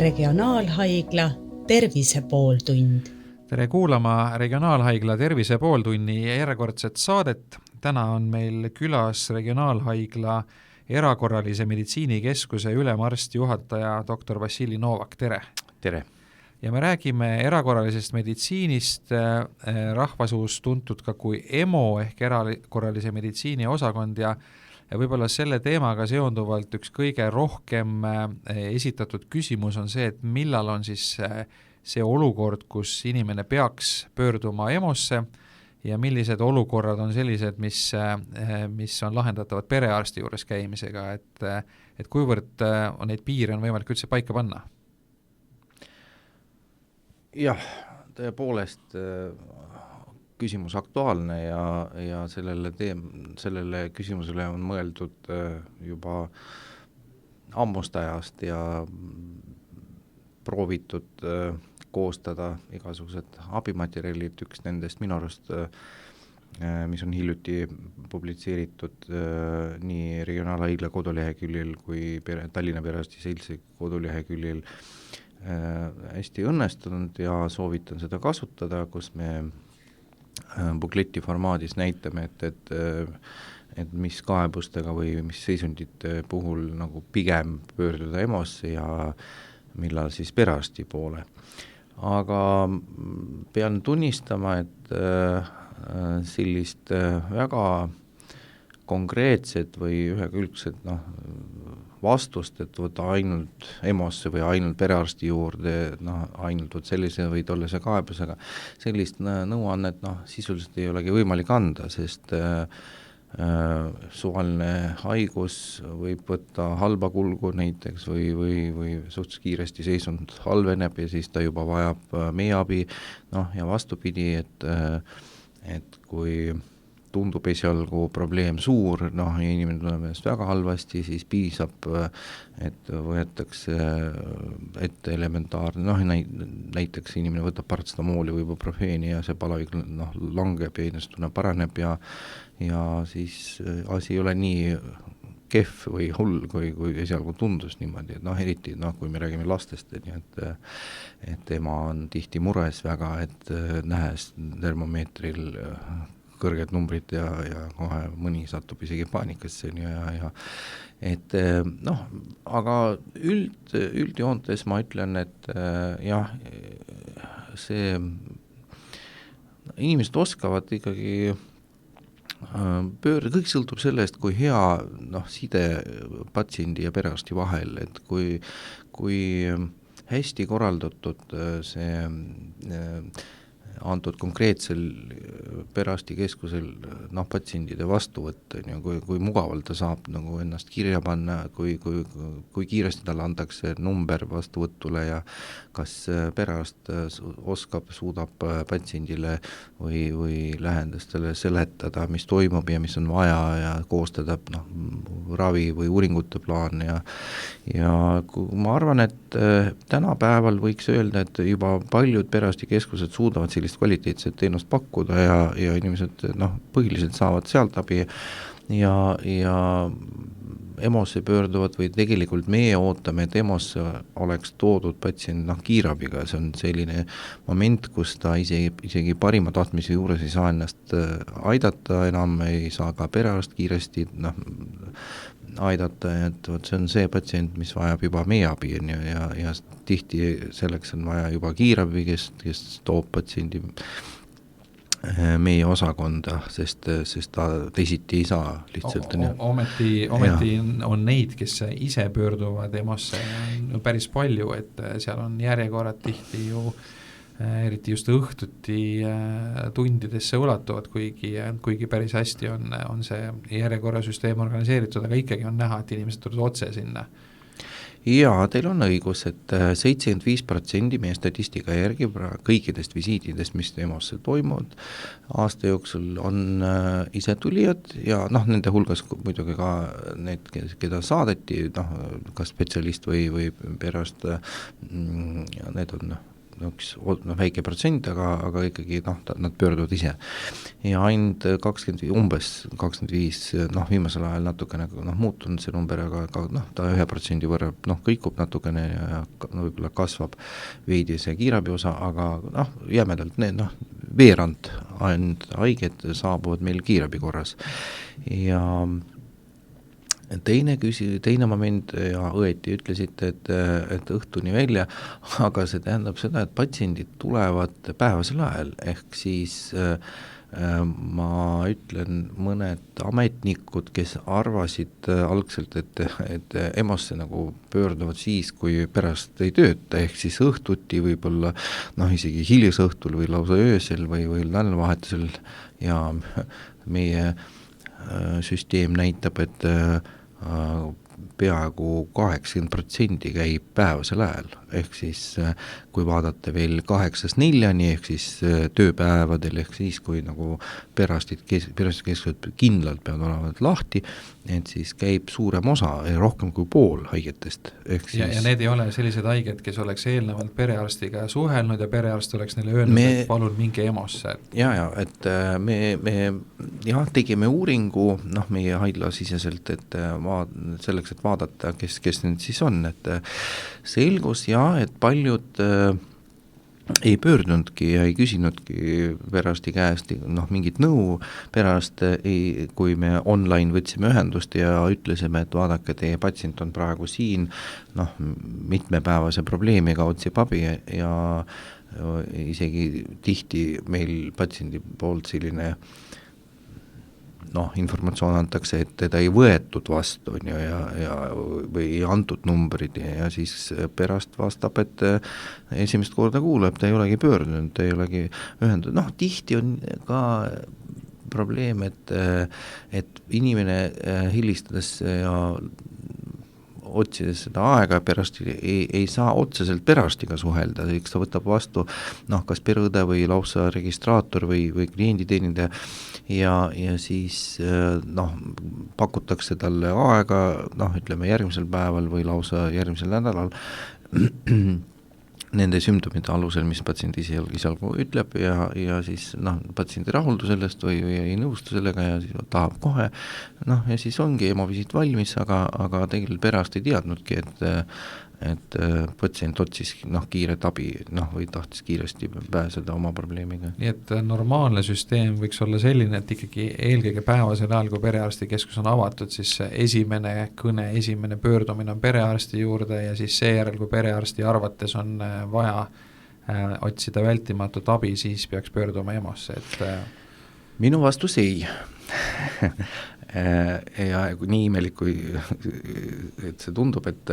Regionaalhaigla Tervise pooltund. Tere kuulama Regionaalhaigla Tervise pooltunni järjekordset saadet. Täna on meil külas Regionaalhaigla erakorralise meditsiinikeskuse ülemarsti juhataja dr. Vassili Novak. Tere! Tere! Ja me räägime erakorralisest meditsiinist, rahvasuus tuntud ka kui EMO ehk erakorralise meditsiini osakond ja võib-olla selle teemaga seonduvalt üks kõige rohkem esitatud küsimus on see, et millal on siis see olukord, kus inimene peaks pöörduma EMO-sse ja millised olukorrad on sellised, mis on lahendatavad perearsti juures käimisega, et kuivõrd on neid piire on võimalik üldse paika panna? Jah, tõepoolest küsimus aktuaalne ja sellele küsimusele on mõeldud juba ammust ajast ja proovitud koostada igasugused abimaterjalid, üks nendest minu arust, mis on hiljuti publitseeritud nii Regionaalhaigla koduleheküljel kui Tallinna Perearsti Seltsi koduleheküljel, hästi õnnestunud ja soovitan seda kasutada, kus me bukleti formaadis näitame, et mis kaebustega või mis seisundite puhul nagu pigem pöörduda EMO-sse ja millal siis perearsti poole. Aga pean tunnistama, et sellist väga konkreetset või ühekülgset vastust, et võtta ainult EMO-sse või ainult perearsti juurde, ainult sellise või tollese kaebusega, sellist nõuannet sisuliselt ei olegi võimalik anda, sest suvaline haigus võib võtta halba kulgu näiteks või suhteliselt kiiresti seisund halveneb ja siis ta juba vajab meie abi, ja vastupidi, et kui tundub esialgu probleem suur, ja inimene tuleb ennast väga halvasti, siis piisab, et võetakse ette elementaarne, näiteks inimene võtab paratsetamooli või ibuprofeeni ja see palavik langeb ja inimestuna paraneb ja siis asi ei ole nii kehv või hull, kui esialgu tundus niimoodi, et eriti kui me räägime lastest, et ema on tihti mures väga, et nähes termomeetril kõrged numbrid ja kohe mõni satub isegi paanikasse aga üldjoontes ma ütlen, et jah, see inimesed oskavad ikkagi kõik sõltub sellest, kui hea side patsiendi ja perearsti vahel, et kui hästi korraldatud see antud konkreetsel perearstikeskusel patsiendide vastuvõtt, kui mugavalt ta saab ennast kirja panna, kui kiiresti talle antakse number vastuvõtule ja kas perearst suudab patsiendile või lähendastele seletada, mis toimub ja mis on vaja ja koostada ravi või uuringute plaan ja ma arvan, et tänapäeval võiks öelda, et juba paljud perearstikeskused suudavad sellist kvaliteetset teenust pakkuda ja inimesed põhiliselt saavad sealt abi ja EMO-sse pöörduvad või tegelikult meie ootame, et EMO-sse oleks toodud patsient kiirabiga, see on selline moment, kus ta isegi parima tahtmise juures ei saa ennast aidata, enam ei saa ka perearst kiiresti aidata, et see on see patsient, mis vajab juba meie abi ja tihti selleks on vaja juba kiirabi, kes toob patsiendi meie osakonda, sest ta teisiti ei saa lihtsalt. Ometi on neid, kes ise pöörduvad EMO-sse päris palju, et seal on järjekorrad tihti ju eriti just õhtuti tundidesse ulatuvad, kuigi päris hästi on see järjekorrasüsteem organiseeritud, aga ikkagi on näha, et inimesed tulevad otse sinna. Jaa, teil on õigus, et 75% meie statistika järgi kõikidest visiitidest, mis EMO-sse toimuvad aasta jooksul, on ise tulijad ja nende hulgas muidugi ka need, keda saadeti, kas spetsialist või perearst, need on üks väike protsent, aga ikkagi nad pöörduvad ise. Ja ainult 25, viimasel ajal natukene muutunud see number, aga ta 1% võrra kõikub natukene ja võib-olla kasvab veidi see kiirabi osa, aga jämedalt need veerand ainult haiged saabuvad meil kiirabi korras. Ja teine moment ja õieti ütlesite, et õhtuni välja, aga see tähendab seda, et patsiendid tulevad päevasel ajal, ehk siis ma ütlen mõned ametnikud, kes arvasid algselt, et EMO-sse nagu pöörduvad siis, kui pärast ei tööta, ehk siis õhtuti võib-olla isegi hilisõhtul või lausa öösel või nädalavahetusel ja meie süsteem näitab, et peaaegu 80% käib päevasel ajal, ehk siis kui vaadata veel 8-4, ehk siis tööpäevadel, ehk siis kui nagu perearstikeskused kindlalt peavad olema lahti, et siis käib suurem osa, rohkem kui pool haigetest. Ja need ei ole sellised haiged, kes oleks eelnevalt perearstiga suhelnud ja perearst oleks neile öelnud, et palun minge EMO-sse. Et me tegime uuringu meie haiglasiseselt, et selleks, et vaadata, kes need siis on, et selgus et paljud ei pöördunudki ja ei küsinudki perearsti käest mingit nõu, perearst kui me online võtsime ühendust ja ütlesime, et vaadake, teie patsient on praegu siin, mitmepäevase probleemiga otsib abi ja isegi tihti meil patsiendi poolt selline informatsioon antakse, et teda ei võetud vastu või ei antud numbrid ja siis pärast vastab, et esimest korda kuuleb, ta ei olegi pöördunud, ta ei olegi ühendatud. Tihti on ka probleem, et inimene helistades ja otsides seda aega perearsti ei saa otseselt perearstiga suhelda, eks ta võtab vastu kas pereõde või lausa registraator või klienditeenindaja ja siis pakutakse talle aega, ütleme järgmisel päeval või lausa järgmisel nädalal nende sümptomite alusel, mis patsient ise ütleb ja siis patsient ei rahuldu sellest või ei nõustu sellega ja siis tahab kohe, ja siis ongi EMO-visiit valmis, aga tegelikult perearst ei teadnudki, et patsient otsis kiiret abi või tahtis kiiresti pääseda oma probleemiga. Nii et normaalne süsteem võiks olla selline, et ikkagi eelkõige päevasel ajal, kui perearstikeskus on avatud, siis esimene kõne, esimene pöördumine on perearsti juurde ja siis seejärel, kui perearsti arvates on vaja otsida vältimatut abi, siis peaks pöörduma EMO-sse, et minu vastus ei. Ja nii imelik, kui et see tundub, et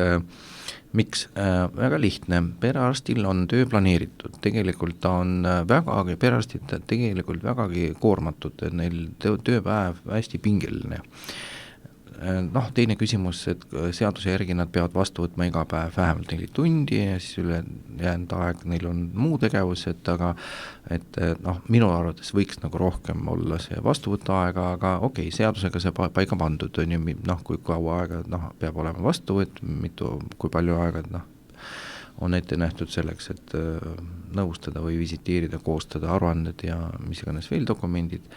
miks? Väga lihtne, perearstil on töö planeeritud, tegelikult ta on perearstid tegelikult vägagi koormatud, neil tööpäev hästi pingeline. Teine küsimus, et seaduse järgi nad peavad vastu võtma iga päev vähemalt 4 tundi ja siis ülejäänud aeg neil on muu tegevused, aga minu arvates võiks rohkem olla see vastuvõtuaega, aga okei, seadusega see paika pandud on ju, kui kaua aega peab olema vastuvõtt, kui palju aega on ette nähtud selleks, et nõustada või visiteerida, koostada aruanded ja mis iganes veel dokumendid.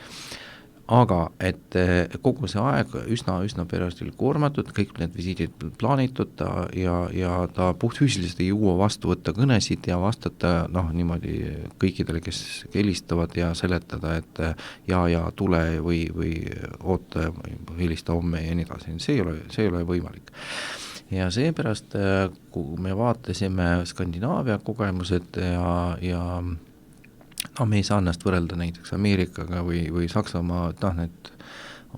Aga et kogu see aeg üsna perearstil koormatud, kõik need visiidid plaanitud ja ta puhtfüüsiliselt ei jõua vastu võtta kõnesid ja vastata niimoodi kõikidele, kes helistavad ja seletada, et ja tule või oota, helista homme ja nii edasi, see ei ole võimalik. Ja seepärast, kui me vaatasime Skandinaavia kogemused ja me ei saa ennast võrrelda näiteks Ameerikaga või Saksamaa, need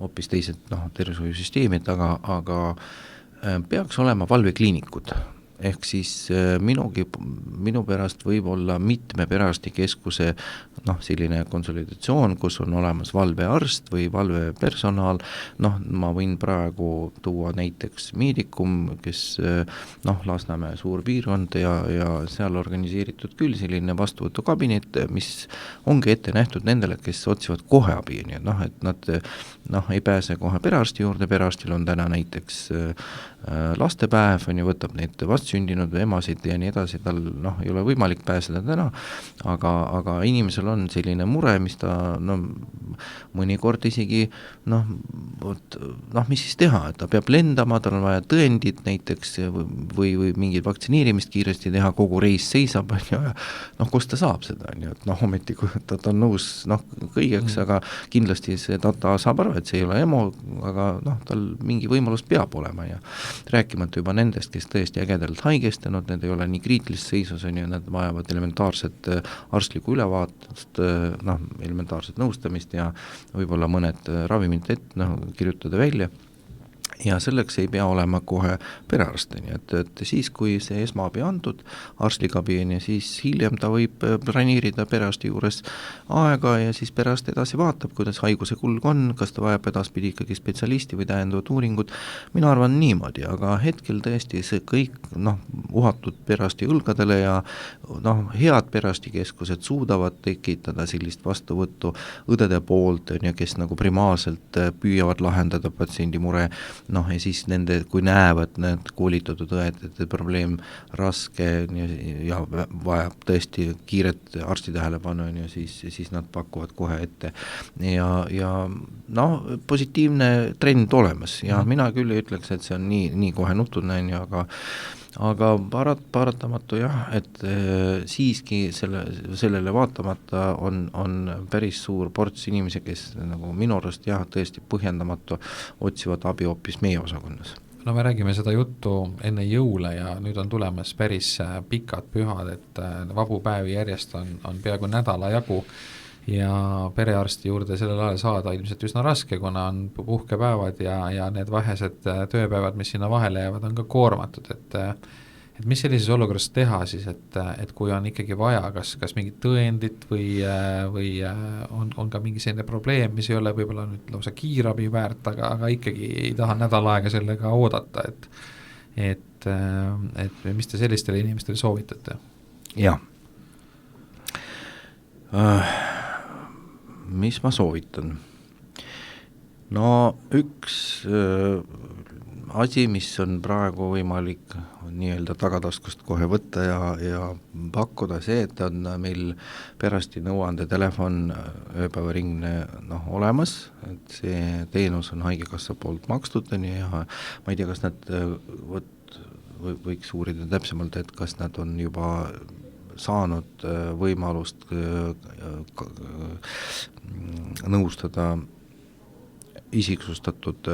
hoopis teised tervishoiusüsteemid, aga peaks olema valvekliinikud. Ehk siis minu pärast võib olla mitme perearstikeskuse selline konsolidatsioon, kus on olemas valvearst või valvepersonal, ma võin praegu tuua näiteks Medicum, kes Lasnamäe suur piirkond ja seal organiseeritud küll selline vastuvõtukabinet, mis ongi ette nähtud nendele, kes otsivad kohe abi, nii et nad ei pääse kohe perearsti juurde, perearstil on täna näiteks lastepäev, võtab neid vastsündinud või emasid ja nii edasi, tal noh, ei ole võimalik pääseda täna, aga inimesel on selline mure, mis ta mõnikord isegi mis siis teha, et ta peab lendama, tal on vaja tõendid näiteks või mingit vaktsineerimist kiiresti teha, kogu reis seisab, kus ta saab seda, et ometi kui ta on nõus kõigeks, aga kindlasti ta saab aru, et see ei ole EMO, aga tal mingi võimalus peab olema ja rääkimata juba nendest, kes tõesti ägedalt haigestunud, need ei ole nii kriitilises seisus, nad vajavad elementaarset arstlikku ülevaatust, elementaarset nõustamist ja võib-olla mõned ravimid kirjutada välja. Ja selleks ei pea olema kohe perearstini, et siis, kui see esmaabi antud arstlik abi on ja siis hiljem ta võib planeerida perearsti juures aega ja siis perearst edasi vaatab, kuidas haiguse kulg on, kas ta vajab edaspidi ikkagi spetsialisti või täiendavat uuringut. Mina arvan niimoodi, aga hetkel tõesti see kõik uhatud perearsti õlgadele ja head perearstikeskused suudavad tekitada sellist vastuvõttu õdede poolt, kes primaarselt püüavad lahendada patsiendi mure, ja siis nende, kui näevad need koolitatud õed, et probleem raske ja vajab tõesti kiiret arsti tähelepanu, siis nad pakuvad kohe ette. Ja positiivne trend olemas ja mina küll ei ütleks, et see on nii kohe nutune, aga paratamatu jah, et siiski sellele vaatamata on päris suur ports inimesi, kes minu arust jah, tõesti põhjendamatu otsivad abi hoopis meie osakonnas. No me räägime seda juttu enne jõule ja nüüd on tulemas päris pikad pühad, et vabu päevi järjest on peaaegu nädala jagu ja perearsti juurde sellel ajal saada ilmselt üsna raske, kuna on puhkepäevad ja need vahesed tööpäevad, mis sinna vahele jäävad, on ka koormatud, et mis sellises olukorras teha siis, et kui on ikkagi vaja, kas mingit tõendit või on ka mingi selline probleem, mis ei ole võib-olla nüüd lausa kiirabi väärt, aga ikkagi ei taha nädal aega sellega oodata, et mis te sellistele inimestele soovitate? Jah. Mis ma soovitan? Üks asi, mis on praegu võimalik nii-öelda tagataskust kohe võtta ja pakkuda see, et on meil perearsti nõuande telefon ööpäevaringne olemas, et see teenus on haigekassa poolt makstud ja ma ei tea, kas nad võiks uurida täpsemalt, et kas nad on juba saanud võimalust nõustada isiksustatud,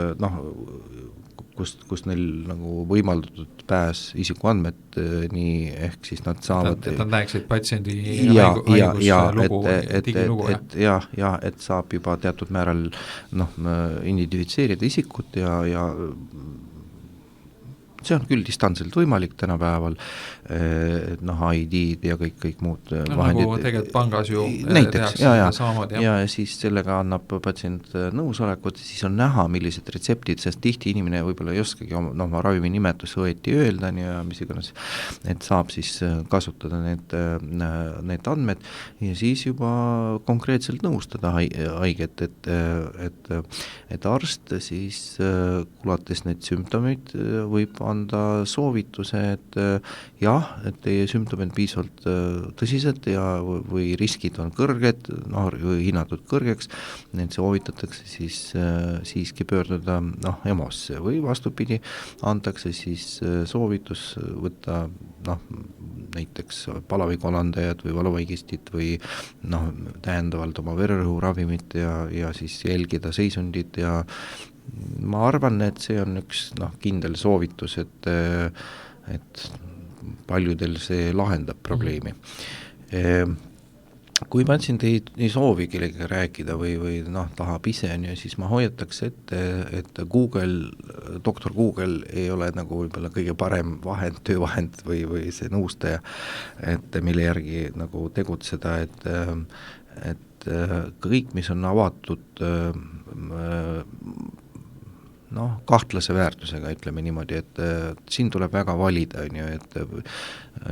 kus neil võimaldatud pääs isikuandmed, nii ehk siis nad saavad et nad näeksid patsiendi haiguslugu, digilugu. Et saab juba teatud määral identifitseerida isikut ja see on küll distantselt võimalik tänapäeval, ID-d ja kõik muud vahendid. Nagu tegelikult pangas ju näiteks, samamoodi. Ja siis sellega annab patsient nõusolekut, siis on näha, millised retseptid, sest tihti inimene võib-olla ei oskagi oma ravimi nimetusse õieti öelda ja mis iganes, et saab siis kasutada need andmed ja siis juba konkreetselt nõustada haiget, et arst siis kuulates need sümptomid võib anda soovituse, et jah, et teie sümptomid piisavalt tõsised või riskid on kõrged, või hinnatud kõrgeks, need soovitatakse siis siiski pöörduda EMO-sse või vastupidi, antakse siis soovitus võtta näiteks palavikualandajad või valuvaigistit või täiendavalt oma vererõhuravimit ja siis jälgida seisundit ja ma arvan, et see on üks kindel soovitus, et paljudel see lahendab probleemi. Kui patsient ei soovi kellega rääkida või tahab ise, siis ma hoiataks ette, et doktor Google ei ole võib-olla kõige parem töövahend või see nõustaja, et mille järgi tegutseda, et kõik, mis on avatud kahtlase väärtusega, ütleme niimoodi, et siin tuleb väga valida, on ju,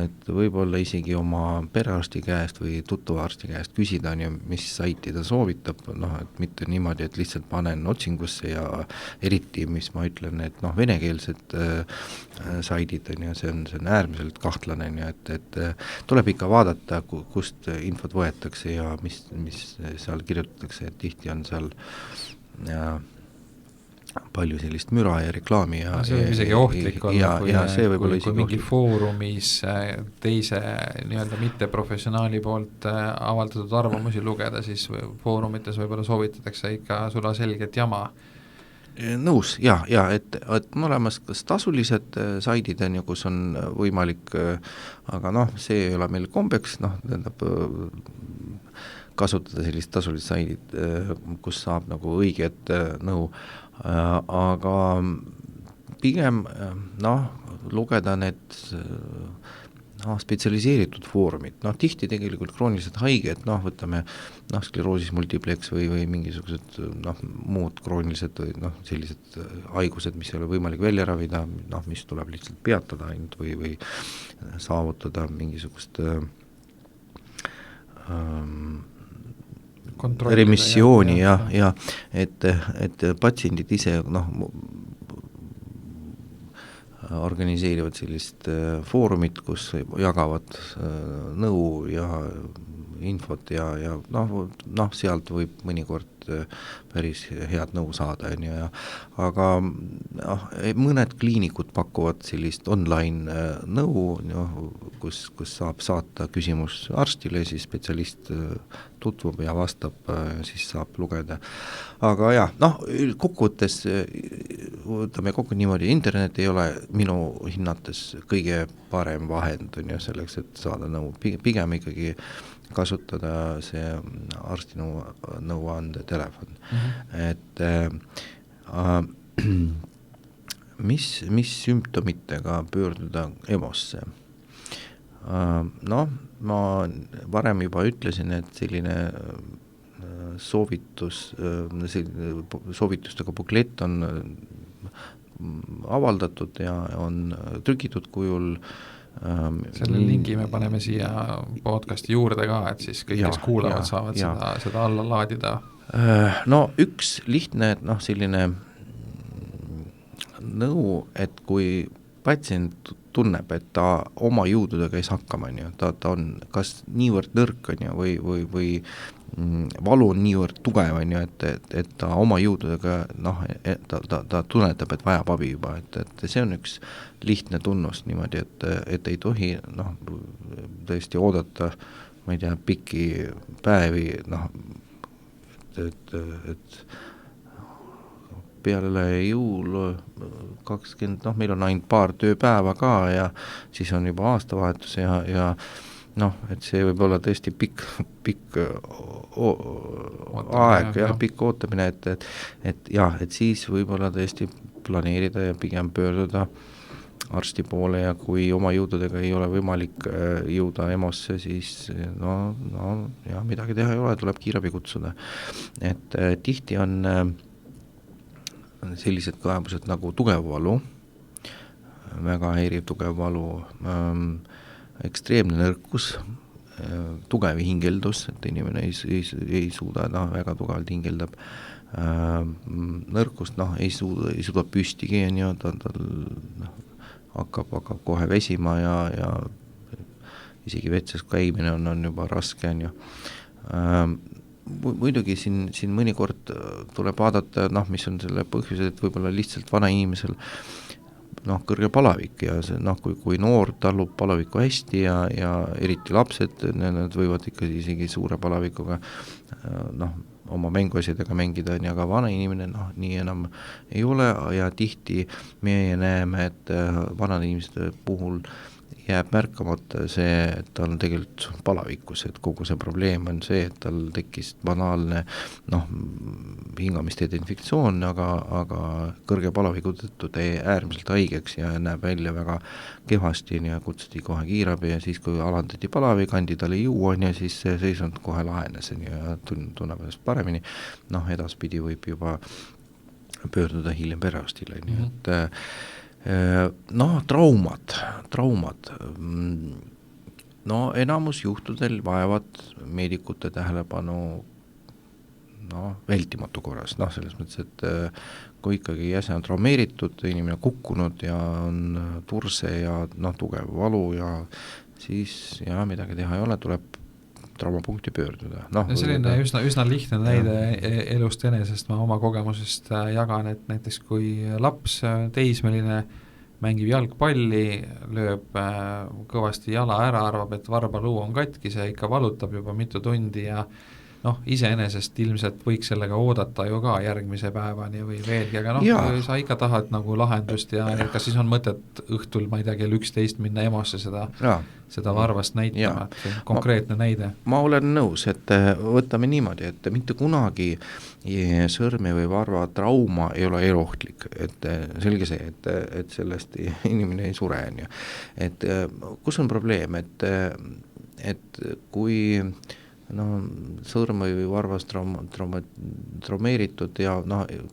et võib-olla isegi oma perearsti käest või tuttava arsti käest küsida, on ju, mis saiti ta soovitab, et mitte niimoodi, et lihtsalt panen otsingusse ja eriti, mis ma ütlen, et venekeelsed saidid, on ju, see on äärmiselt kahtlane, on ju, et tuleb ikka vaadata, kust infot võetakse ja mis seal kirjutatakse, et tihti on seal palju sellist müra ja reklaami ja see võib isegi ohtlik olla, kui mingi foorumis teise nii-öelda mitteprofessionaali poolt avaldatud arvamusi lugeda, siis foorumites võib-olla soovitatakse ikka sulaselget jama. Nõus, et on olemas kas tasulised saidid, on ju, kus on võimalik, aga see ei ole meil kombeks, tähendab kasutada sellist tasulist saidid, kus saab nagu õiget nõu, aga pigem lugeda need spetsialiseeritud foorumid, tihti tegelikult kroonilised haiged, võtame skleroosis multiplex või mingisugused muud kroonilised või sellised haigused, mis ei ole võimalik välja ravida, mis tuleb lihtsalt peatada ainult või saavutada mingisugust remissiooni ja et patsiendid ise organiseerivad sellist foorumit, kus jagavad nõu ja infot ja sealt võib mõnikord päris head nõu saada, on ju, aga mõned kliinikud pakuvad sellist online nõu, kus saab saata küsimus arstile, siis spetsialist tutvub ja vastab, siis saab lugeda. Aga kokkuvõttes võtame kokku niimoodi, internet ei ole minu hinnates kõige parem vahend, on ju, selleks, et saada nõu, pigem ikkagi kasutada see arsti nõuande telefon. Et mis sümptomitega pöörduda EMO-sse? Ma varem juba ütlesin, et selline soovitustega buklett on avaldatud ja on trükitud kujul. Selle lingi me paneme siia podcasti juurde ka, et siis kõik, kes kuulavad, saavad seda alla laadida. Üks lihtne selline nõu, et kui patsient tunneb, et ta oma jõududega ei saa hakkama, ta on kas niivõrd nõrk, on ju, või valu on niivõrd tugev, on ju, et ta oma jõududega ta tunnetab, et vajab abi juba, et see on üks lihtne tunnus niimoodi, et ei tohi tõesti oodata, ma ei tea, pikki päevi, et peale jõul 20, meil on ainult paar tööpäeva ka ja siis on juba aastavahetus ja et see võib olla tõesti pikk aeg ja pikk ootamine, et siis võib-olla tõesti planeerida ja pigem pöörduda arsti poole ja kui oma jõududega ei ole võimalik jõuda EMO-sse, siis midagi teha ei ole, tuleb kiirabi kutsuda. Et tihti on sellised kaebused nagu tugev valu, väga häiriv tugev valu, ekstreemne nõrkus, tugev hingeldus, et inimene ei suuda, väga tugevalt hingeldab, nõrkust, ei suuda püstigi, tal hakkab kohe vesima ja isegi vetses käimine on juba raske, on ju. Muidugi siin mõnikord tuleb vaadata, mis on selle põhjused, et võib-olla lihtsalt vana inimesel kõrge palavik ja see, kui noor talub palavikku hästi ja eriti lapsed, nad võivad ikka isegi suure palavikuga oma mänguasjadega mängida, aga vana inimene nii enam ei ole ja tihti meie näeme, et vanade inimeste puhul jääb märkamata see, et tal on tegelikult palavikus, et kogu see probleem on see, et tal tekkis banaalne hingamisteede infektsioon, aga kõrge palaviku tõttu ta jäi äärmiselt haigeks ja näeb välja väga kehvasti ja kutsuti kohe kiirabi ja siis, kui alandati palavik, andi talle juua ja siis see seisund kohe lahenes ja tunneb ennast paremini, edaspidi võib juba pöörduda hiljem perearstile, nii et traumad, no enamus juhtudel vajavad meedikute tähelepanu vältimatu korras, selles mõttes, et kui ikkagi jäse on traumeeritud, inimene kukkunud ja on turse ja tugev valu ja siis midagi teha ei ole, tuleb traumapunkti pöörduda. Selline üsna lihtne näide elust enesest, ma oma kogemusest jagan, et näiteks kui laps, teismeline, mängib jalgpalli, lööb kõvasti jala ära, arvab, et varbaluu on katki, see ikka valutab juba mitu tundi ja iseenesest ilmselt võiks sellega oodata ju ka järgmise päevani või veelgi, aga sa ikka tahad nagu lahendust ja kas siis on mõtet õhtul, ma ei tea, kell 11 minna EMO-sse seda varvast näitama, et konkreetne näide. Ma olen nõus, et võtame niimoodi, et mitte kunagi sõrme või varva trauma ei ole eluohtlik, et selge see, et sellest inimene ei sure, et kus on probleem, et kui sõrme või varvas traumeeritud ja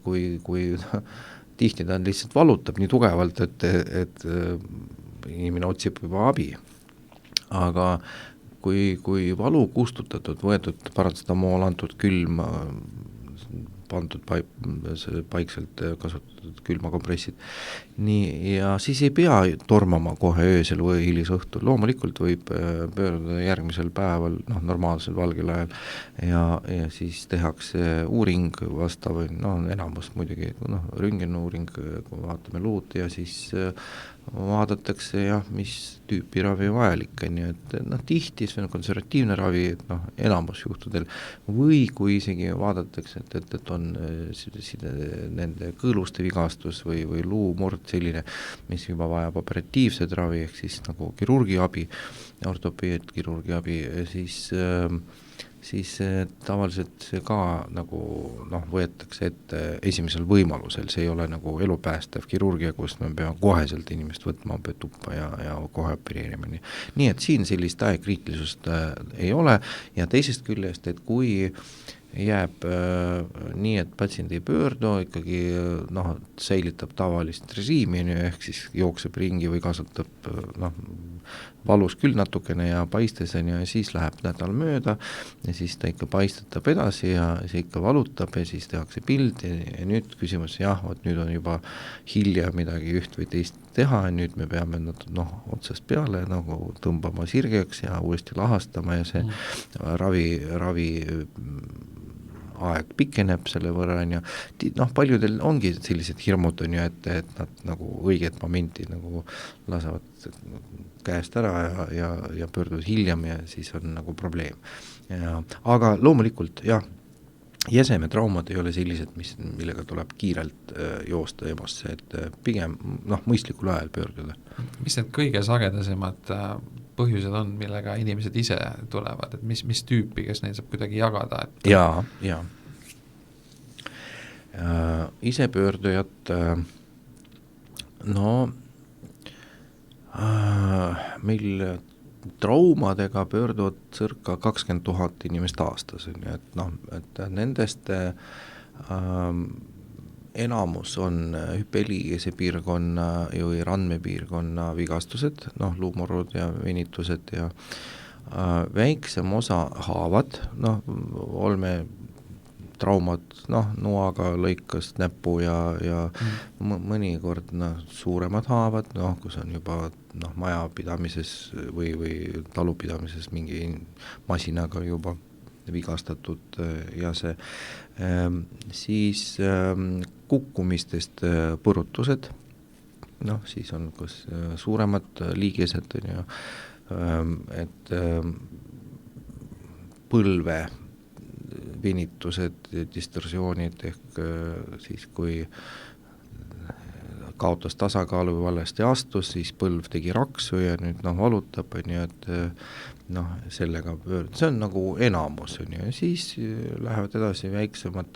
kui tihti ta lihtsalt valutab nii tugevalt, et inimene otsib juba abi. Aga kui valu kustutatud, võetud paratsetamool, antud külm, pandud paikselt kasutatud külmakompressid. Nii, ja siis ei pea tormama kohe öösel või hilisõhtul, loomulikult võib pöörduda järgmisel päeval, normaalsel valgel ajal ja siis tehakse uuring vastav, enamus muidugi, röntgenuuring, kui vaatame luud ja siis vaadatakse mis tüüpi ravi vajalik on ju, et tihti see on konservatiivne ravi, et enamus juhtudel või kui isegi vaadatakse, et on nende kõõluste vigastus või luumurd selline, mis juba vajab operatiivset ravi, ehk siis nagu kirurgi abi, ortopeed kirurgi abi, siis tavaliselt see ka nagu võetakse ette esimesel võimalusel, see ei ole nagu elupäästev kirurgia, kus me peame koheselt inimest võtma tuppa ja kohe opereerima. Nii et siin sellist aegkriitilisust ei ole ja teisest küljest, et kui jääb nii, et patsient ei pöördu, ikkagi säilitab tavalist režiimi, ehk siis jookseb ringi või kasutab valus küll natukene ja paistes ja siis läheb nädal mööda ja siis ta ikka paistetab edasi ja see ikka valutab ja siis tehakse pild ja nüüd küsimus, nüüd on juba hilja midagi üht või teist teha ja nüüd me peame otsast peale nagu tõmbama sirgeks ja uuesti lahastama ja see ravi aeg pikeneb selle võrra paljudel ongi sellised hirmud on ju, et nad nagu õiget momenti nagu lasevad käest ära ja pöörduvad hiljem ja siis on nagu probleem. Aga loomulikult jäsemetraumad ei ole sellised, millega tuleb kiirelt joosta EMO-sse, et pigem mõistlikul ajal pöörduda. Mis need kõige sagedasemad põhjused on, millega inimesed ise tulevad, et mis tüüpi, kes neid saab kuidagi jagada? Jaa. Isepöördujad, meil traumadega pöörduvad circa 20 000 inimest aastas, et nendest enamus on hüppeliigese piirkonna või randmepiirkonna vigastused, luumurrud ja venitused ja väiksem osa haavad, olmetraumad, noaga lõikas näpu ja mõnikord suuremad haavad, kus on juba majapidamises või talupidamises mingi masinaga juba vigastatud ja see siis kukkumistest põrutused, siis on kas suuremad liigesed on ju, et põlve venitused, distorsioonid ehk siis kui kaotas tasakaalu või valesti astus, siis põlv tegi raksu ja nüüd valutab, on ju, et sellega pöörd, see on nagu enamus, on ju, ja siis lähevad edasi väiksemad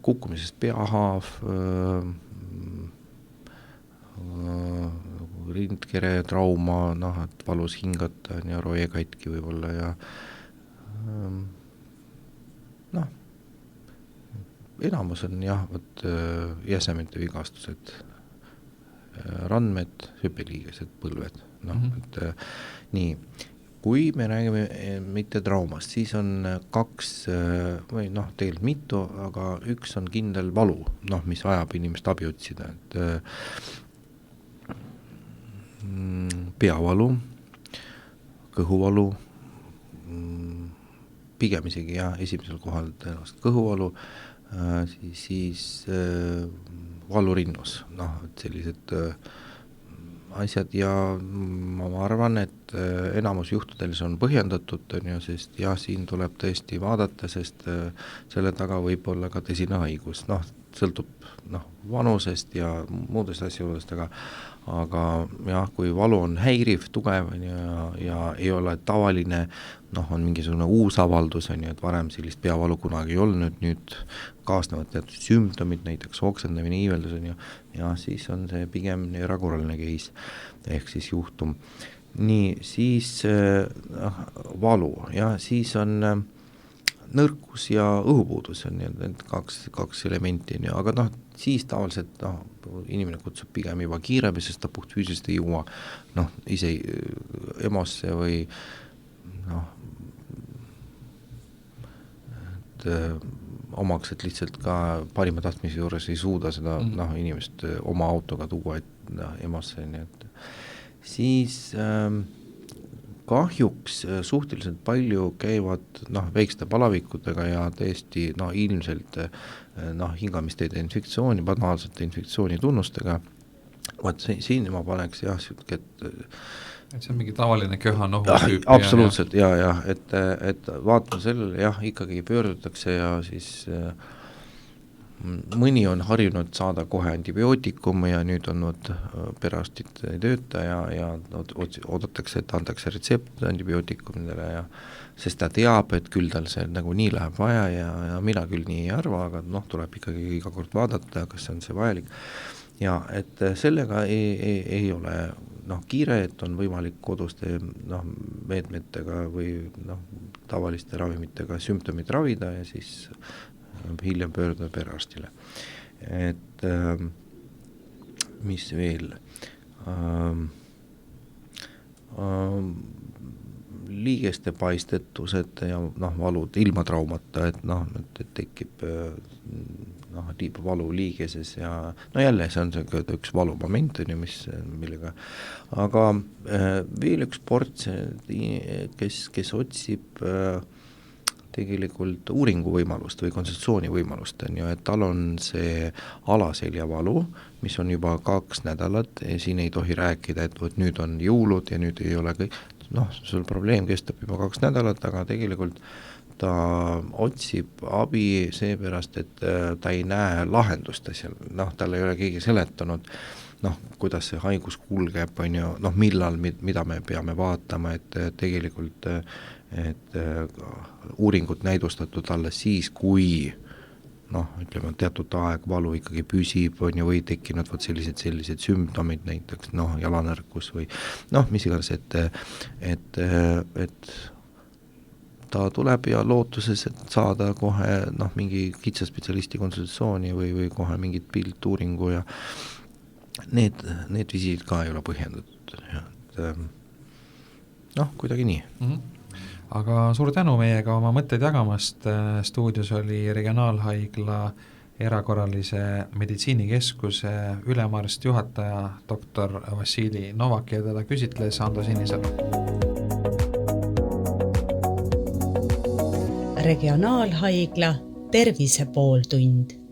kukkumisest peahaav, rindkere trauma, et valus hingata, on ju, roe katki võib-olla ja enamus on jah, jäsemete vigastused, randmed, hüppeliigesed, põlved, et nii, kui me räägime mitte traumast, siis on 2 või tegelikult mitu, aga üks on kindel valu, mis ajab inimest abi otsida, et peavalu, kõhuvalu, pigem isegi jah, esimesel kohal tõenäoliselt kõhuvalu, siis valu rinnus, et sellised asjad ja ma arvan, et enamus juhtudel see on põhjendatud, sest jah, siin tuleb tõesti vaadata, sest selle taga võib olla ka tõsine haigus, sõltub vanusest ja muudest asjadest, aga jah, kui valu on häiriv, tugev ja ei ole tavaline, on mingisugune uus avaldus, et varem sellist peavalu kunagi ei olnud, nüüd kaasnevad teatud sümptomid, näiteks oksendamine, iiveldus ja siis on see pigem erakorraline case ehk siis juhtum. Nii, siis valu ja siis on nõrkus ja õhupuudus on need kaks elementi, aga siis tavaliselt inimene kutsub pigem juba kiirabi, sest ta puht füüsiliselt ei jõua ise EMO-sse või omaks, et lihtsalt ka parima tahtmise juures ei suuda seda inimest oma autoga tuua EMO-sse, nii et siis kahjuks suhteliselt palju käivad väikeste palavikutega ja tõesti ilmselt hingamisteede infektsiooni, banaalsete infektsiooni tunnustega. Siin ma paneks jah, et see on mingi tavaline köha-nohu-tüüp. Absoluutselt, ja et vaatame sellele, jah, ikkagi pöördutakse ja siis mõni on harjunud saada kohe antibiootikum ja nüüd on perearstid ei tööta ja oodatakse, et antakse retsept antibiootikumidele ja sest ta teab, et küll tal see nagu nii läheb vaja ja mina küll nii ei arva, aga tuleb ikkagi iga kord vaadata, kas on see vajalik. Ja et sellega ei ole kiire, et on võimalik koduste meetmetega või tavaliste ravimitega sümptomid ravida ja siis hiljem pöörduda perearstile. Et mis veel? Liigeste paistetused ja valud ilma traumata, et tekib valu liigeses ja jälle see on see üks valumoment, millega, aga veel üks ports, kes otsib tegelikult uuringu võimalust või konsultatsiooni võimalust, et tal on see alaseljavalu, mis on juba 2 nädalat, siin ei tohi rääkida, et nüüd on jõulud ja nüüd ei ole kõik, sul probleem kestab juba 2 nädalat, aga tegelikult ta otsib abi seepärast, et ta ei näe lahendust seal, tal ei ole keegi seletanud, kuidas see haigus kulgeb, millal, mida me peame vaatama, et tegelikult et uuringut näidustatud alles siis, kui ütleme, teatud aeg valu ikkagi püsib, või tekkinud sellised sümptomid, näiteks jalanõrkus või mis iganes, et ta tuleb ja lootuses, et saada kohe mingi kitsaspetsialisti konsultatsiooni või kohe mingit piltuuringu ja need visiidid ka ei ole põhjendatud, et kuidagi nii. Aga suur tänu meiega oma mõtteid jagamast, stuudios oli Regionaalhaigla erakorralise meditsiinikeskuse ülemarst juhataja doktor Vassili Novak ja teda küsitles Ando Sinisalu. Regionaalhaigla tervise pooltund.